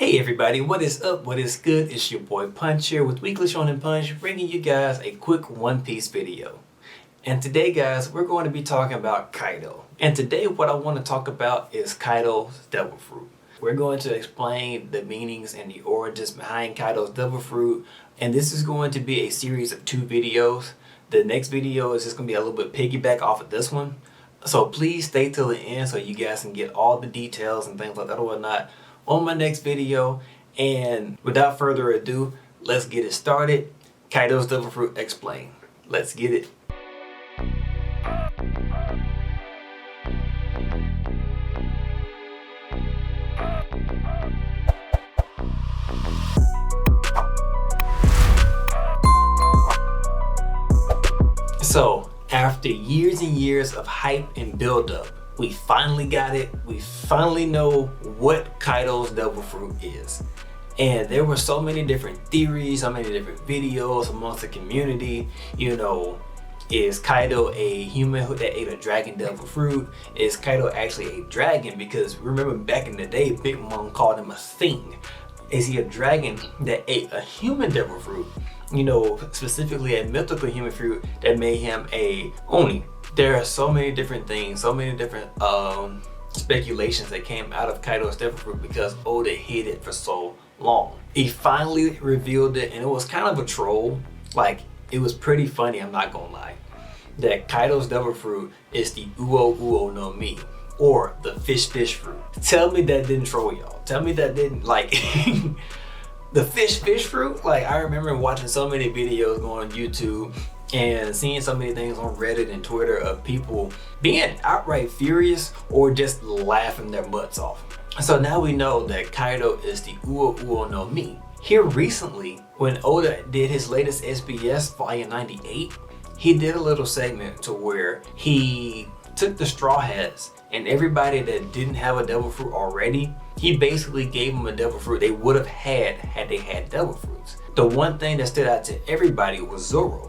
Hey everybody, what is up? What is good? It's your boy Punch here with Weekly Shonen Punch, bringing you guys a quick One Piece video. And today guys, we're going to be talking about Kaido. And today what I want to talk about is Kaido's Devil Fruit. We're going to explain the meanings and the origins behind Kaido's Devil Fruit. And this is going to be a series of 2 videos. The next video is just going to be a little bit piggyback off of this one. So please stay till the end so you guys can get all the details and things like that or whatnot on my next video. And without further ado, let's get it started. Kaido's Devil Fruit Explained. Let's get it. So, after years and years of hype and build-up, we finally got it. We finally know what Kaido's Devil Fruit is. And there were so many different theories, so many different videos amongst the community. You know, is Kaido a human that ate a dragon devil fruit? Is Kaido actually a dragon? Because remember back in the day, Big Mom called him a thing. Is he a dragon that ate a human devil fruit? You know, specifically a mythical human fruit that made him a Oni. There are so many different things, so many different speculations that came out of Kaido's Devil Fruit because Oda hid it for so long. He finally revealed it, and it was kind of a troll. Like, it was pretty funny, I'm not gonna lie. That Kaido's Devil Fruit is the Uo Uo no Mi, or the fish fruit. Tell me that didn't troll y'all. Tell me that didn't, like, the fish fruit? Like, I remember watching so many videos going on YouTube and seeing so many things on Reddit and Twitter of people being outright furious or just laughing their butts off. So now we know that Kaido is the Uo Uo no Mi. Here recently, when Oda did his latest SBS Volume 98, he did a little segment to where he took the Straw Hats and everybody that didn't have a Devil Fruit already, he basically gave them a Devil Fruit they would have had they had Devil Fruits. The one thing that stood out to everybody was Zoro.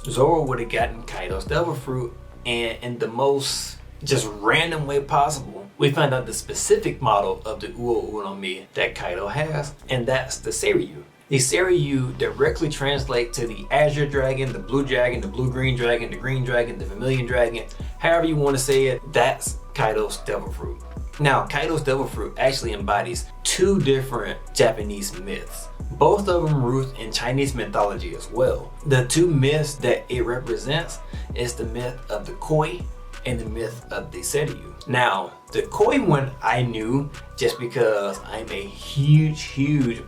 Zoro would have gotten Kaido's Devil Fruit, and in the most just random way possible, we find out the specific model of the Uo Uo no Mi that Kaido has, and that's the Seiryuu. The Seiryuu directly translate to the Azure Dragon, the Blue Dragon, the Blue-Green Dragon, the Green Dragon, the Vermilion Dragon, however you want to say it, that's Kaido's Devil Fruit. Now, Kaido's Devil Fruit actually embodies 2 different Japanese myths. Both of them root in Chinese mythology as well. The 2 myths that it represents is the myth of the Koi and the myth of the Seiryuu. Now, the Koi one I knew just because I'm a huge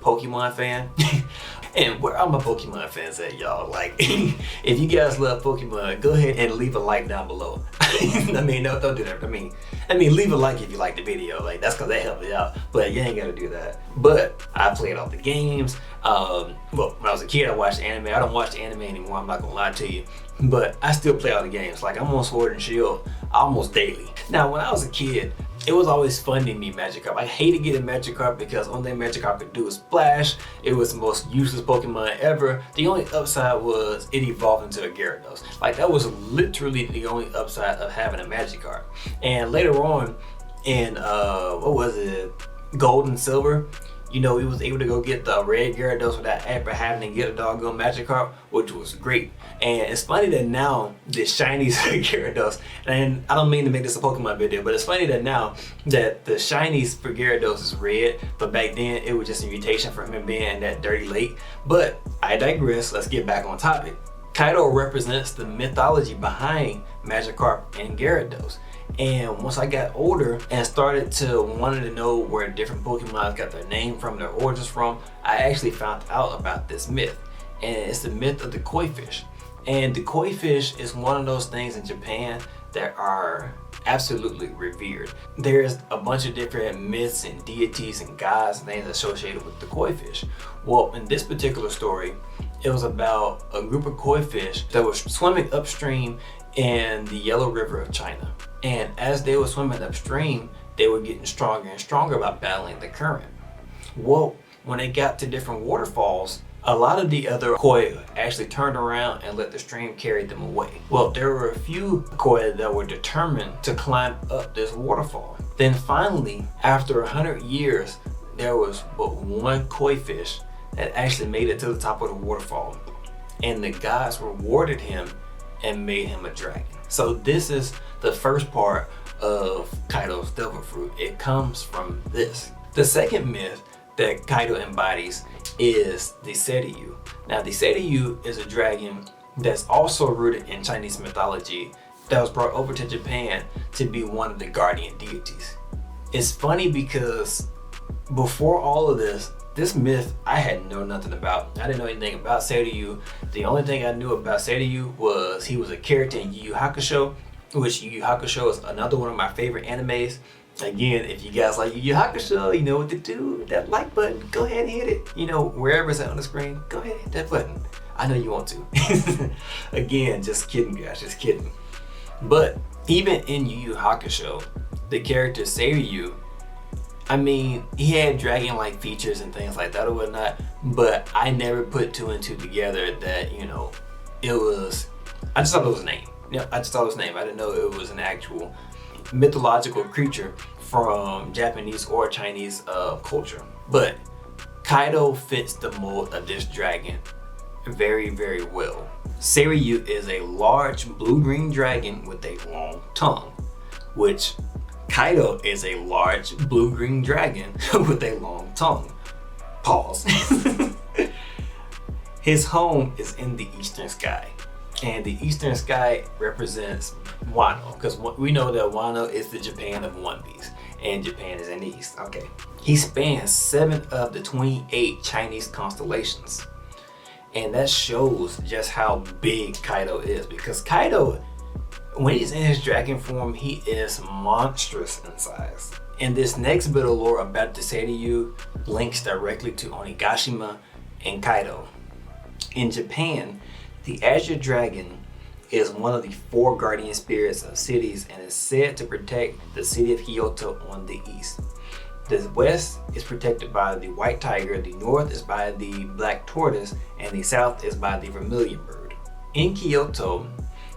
Pokemon fan. And where are my Pokemon fans at, y'all? Like, if you guys love Pokemon, go ahead and leave a like down below. I mean, no, don't do that. I mean, leave a like if you like the video. Like, that's because that helps me out. But you ain't gotta do that. But I played all the games. Well, when I was a kid, I watched anime. I don't watch anime anymore. I'm not gonna lie to you. But I still play all the games. Like, I'm on Sword and Shield almost daily. Now, when I was a kid, it was always fun to me Magikarp. I hated getting Magikarp because only thing Magikarp could do was splash. It was the most useless Pokemon ever. The only upside was it evolved into a Gyarados. Like, that was literally the only upside of having a Magikarp. And later on in, what was it, Gold and Silver, you know, he was able to go get the red Gyarados without ever having to get a doggone Magikarp, which was great. And it's funny that now the shinies Gyarados, and I don't mean to make this a Pokemon video, but it's funny that now that the shinies for Gyarados is red, but back then it was just a mutation for him being that dirty lake. But I digress, let's get back on topic. Kaido represents the mythology behind Magikarp and Gyarados. And once I got older and started to wanted to know where different Pokemon got their name from, their origins from, I actually found out about this myth. And it's the myth of the koi fish. And the koi fish is one of those things in Japan that are absolutely revered. There's a bunch of different myths and deities and gods and things associated with the koi fish. Well, in this particular story, it was about a group of koi fish that was swimming upstream in the Yellow River of China. And as they were swimming upstream, they were getting stronger and stronger by battling the current. Well, when they got to different waterfalls, a lot of the other koi actually turned around and let the stream carry them away. Well, there were a few koi that were determined to climb up this waterfall. Then finally, after 100 years, there was but one koi fish that actually made it to the top of the waterfall, and the gods rewarded him and made him a dragon. So this is the first part of Kaido's devil fruit. It comes from this. The second myth that Kaido embodies is the Seiryuu. Now the Seiryuu is a dragon that's also rooted in Chinese mythology that was brought over to Japan to be one of the guardian deities. It's funny because before all of this myth I had known nothing about. I didn't know anything about Seiryuu. The only thing I knew about Seiryuu was he was a character in Yu Yu Hakusho, which Yu Yu Hakusho is another one of my favorite animes. Again, if you guys like Yu Yu Hakusho, you know what to do. That like button, go ahead and hit it. You know, wherever it's at on the screen, go ahead and hit that button. I know you want to. Again, just kidding guys, just kidding. But even in Yu Yu Hakusho, the character Seiryuu, I mean, he had dragon-like features and things like that or whatnot, but I never put two and two together that, you know, it was, I just thought it was a name. Yeah, I just thought it was a name. I didn't know it was an actual mythological creature from Japanese or Chinese culture. But Kaido fits the mold of this dragon very, very well. Seiryuu is a large blue-green dragon with a long tongue, which Kaido is a large blue-green dragon with a long tongue. Pause. His home is in the eastern sky, and the eastern sky represents Wano, because we know that Wano is the Japan of One Piece, and Japan is in the east. Okay. He spans 7 of the 28 Chinese constellations, and that shows just how big Kaido is, because Kaido, when he's in his dragon form, he is monstrous in size. And this next bit of lore about the Seiryuu links directly to Onigashima and Kaido. In Japan, the Azure Dragon is one of the 4 guardian spirits of cities and is said to protect the city of Kyoto on the east. The west is protected by the white tiger, the north is by the black tortoise, and the south is by the vermilion bird. In Kyoto,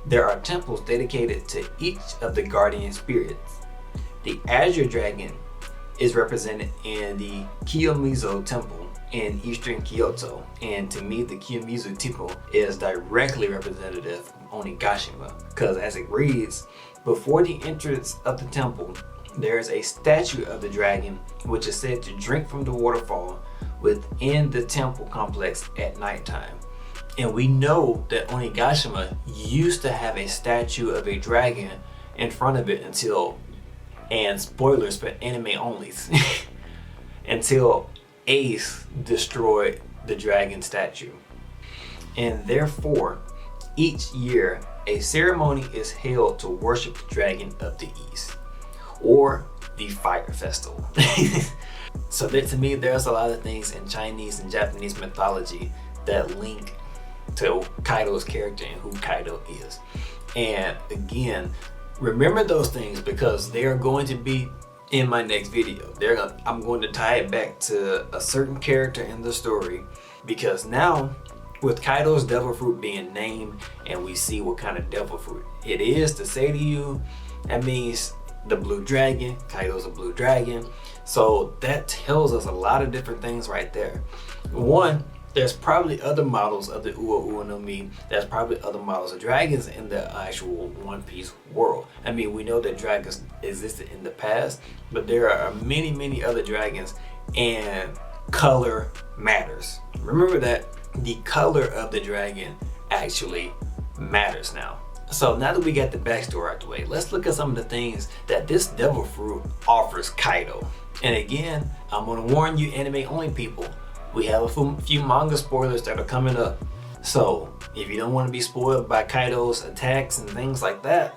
there are temples dedicated to each of the guardian spirits. The Azure Dragon is represented in the Kiyomizu Temple in eastern Kyoto, and to me the Kiyomizu Temple is directly representative of Onigashima, because as it reads, before the entrance of the temple there is a statue of the dragon which is said to drink from the waterfall within the temple complex at nighttime. And we know that Onigashima used to have a statue of a dragon in front of it until, and spoilers for anime onlys, until Ace destroyed the dragon statue. And therefore, each year a ceremony is held to worship the dragon of the east, or the Fire Festival. So that, to me, there's a lot of things in Chinese and Japanese mythology that link to Kaido's character and who Kaido is. And again, remember those things because they are going to be in my next video. I'm going to tie it back to a certain character in the story, because now with Kaido's devil fruit being named and we see what kind of devil fruit it is, the Seiryuu, that means the blue dragon. Kaido's a blue dragon. So that tells us a lot of different things right there. One, there's probably other models of the Uo Uo no Mi. There's probably other models of dragons in the actual One Piece world. I mean, we know that dragons existed in the past, but there are many, many other dragons, and color matters. Remember that the color of the dragon actually matters now. So now that we got the backstory out the way, let's look at some of the things that this devil fruit offers Kaido. And again, I'm gonna warn you anime only people, we have a few manga spoilers that are coming up. So if you don't want to be spoiled by Kaido's attacks and things like that,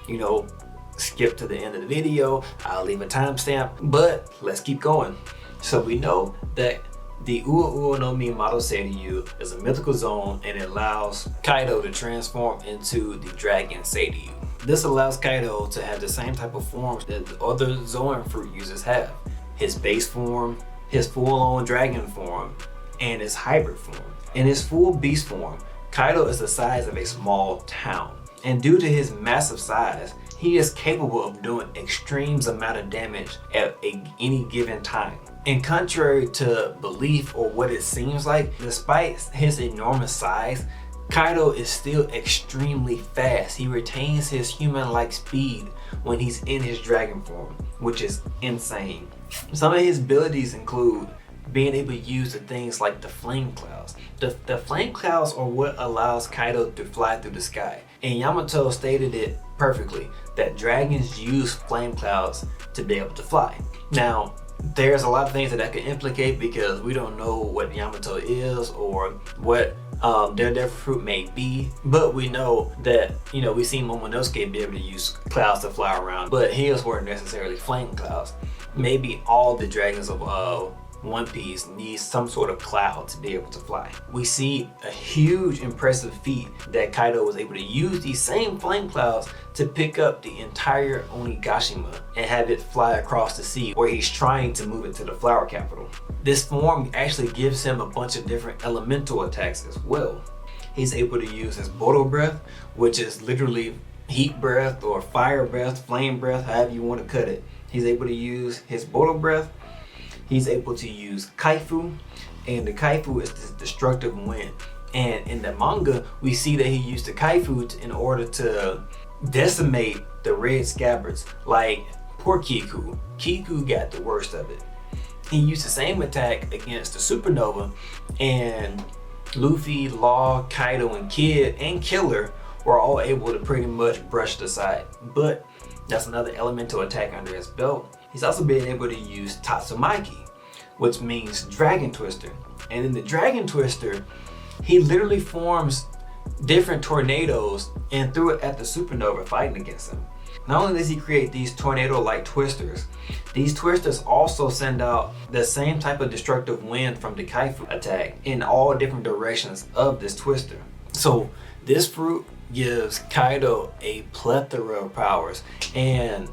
you know, skip to the end of the video. I'll leave a timestamp, but let's keep going. So we know that the Uo Uo no Mi model Seiryuu is a mythical zone, and it allows Kaido to transform into the dragon Seiryuu. This allows Kaido to have the same type of forms that the other Zoan fruit users have. His base form, his full-on dragon form, and his hybrid form. In his full beast form, Kaido is the size of a small town. And due to his massive size, he is capable of doing extreme amount of damage at any given time. And contrary to belief or what it seems like, despite his enormous size, Kaido is still extremely fast. He retains his human-like speed when he's in his dragon form, which is insane. Some of his abilities include being able to use the things like the flame clouds. The flame clouds are what allows Kaido to fly through the sky. And Yamato stated it perfectly, that dragons use flame clouds to be able to fly. Now, there's a lot of things that could implicate because we don't know what Yamato is or what their devil fruit may be, but we know that, we seen Momonosuke be able to use clouds to fly around, but his weren't necessarily flame clouds. Maybe all the dragons of One Piece needs some sort of cloud to be able to fly. We see a huge impressive feat that Kaido was able to use these same flame clouds to pick up the entire Onigashima and have it fly across the sea where he's trying to move it to the flower capital. This form actually gives him a bunch of different elemental attacks as well. He's able to use his Bodo breath, which is literally heat breath or fire breath, flame breath, however you want to cut it. He's able to use his Bodo breath. He's able to use Kaifu, and the Kaifu is this destructive wind. And in the manga, we see that he used the Kaifu in order to decimate the red scabbards, like poor Kiku. Kiku got the worst of it. He used the same attack against the supernova, and Luffy, Law, Kaido, and Kid, and Killer were all able to pretty much brush it aside. But that's another elemental attack under his belt. He's also been able to use Tatsumaki, which means Dragon Twister. And in the Dragon Twister, he literally forms different tornadoes and threw it at the supernova fighting against him. Not only does he create these tornado-like twisters, these twisters also send out the same type of destructive wind from the Kaifu attack in all different directions of this twister. So this fruit gives Kaido a plethora of powers, and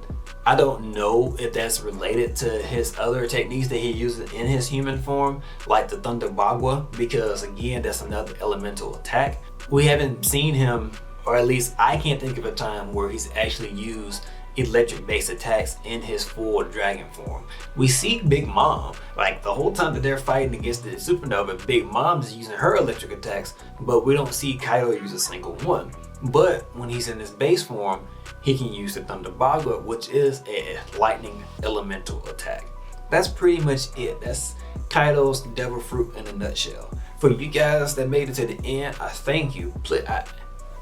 I don't know if that's related to his other techniques that he uses in his human form, like the Thunder Bagua, because again, that's another elemental attack. We haven't seen him, or at least I can't think of a time where he's actually used electric based attacks in his full dragon form. We see Big Mom, like the whole time that they're fighting against the supernova, Big Mom's using her electric attacks, but we don't see Kaido use a single one. But when he's in his base form, he can use the Thunder Bagua, which is a lightning elemental attack. That's pretty much it. That's Kaido's Devil Fruit in a nutshell. For you guys that made it to the end, I thank you.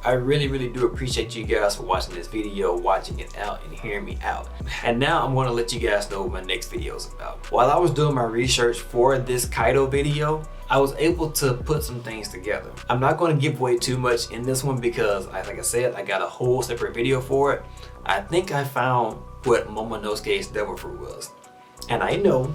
I really do appreciate you guys for watching this video, watching it out and hearing me out. And now I'm going to let you guys know what my next video is about. While I was doing my research for this Kaido video, I was able to put some things together. I'm not going to give away too much in this one because, like I said, I got a whole separate video for it. I think I found what Momonosuke's Devil Fruit was. And I know,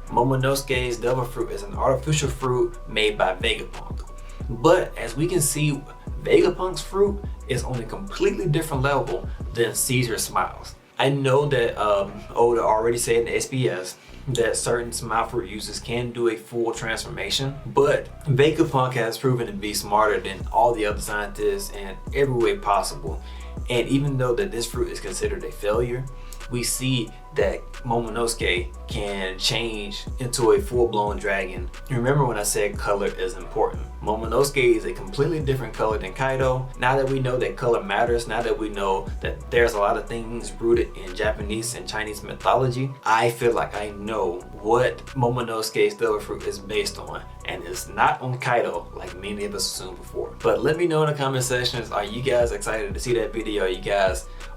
Momonosuke's Devil Fruit is an artificial fruit made by Vegapunk. But as we can see, Vegapunk's fruit is on a completely different level than Caesar Smiles. I know that Oda already said in the SBS that certain Smile Fruit users can do a full transformation, but Vegapunk has proven to be smarter than all the other scientists in every way possible. And even though that this fruit is considered a failure, we see that Momonosuke can change into a full-blown dragon. Remember when I said color is important? Momonosuke is a completely different color than Kaido. Now that we know that color matters, now that we know that there's a lot of things rooted in Japanese and Chinese mythology, I feel like I know what Momonosuke's Devil Fruit is based on, and it's not on Kaido like many of us assumed before. But let me know in the comment sections, are you guys excited to see that video?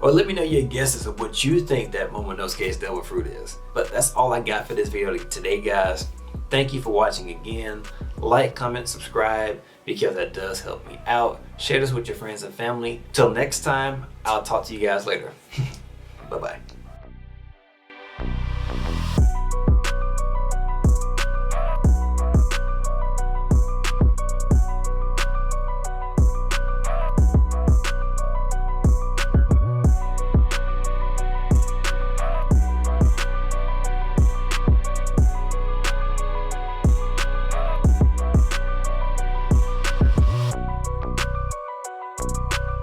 Or let me know your guesses of what you think that Momonosuke's Devil Fruit is. But that's all I got for this video today, guys. Thank you for watching again. Like, comment, subscribe, because that does help me out. Share this with your friends and family. Till next time, I'll talk to you guys later. Bye-bye.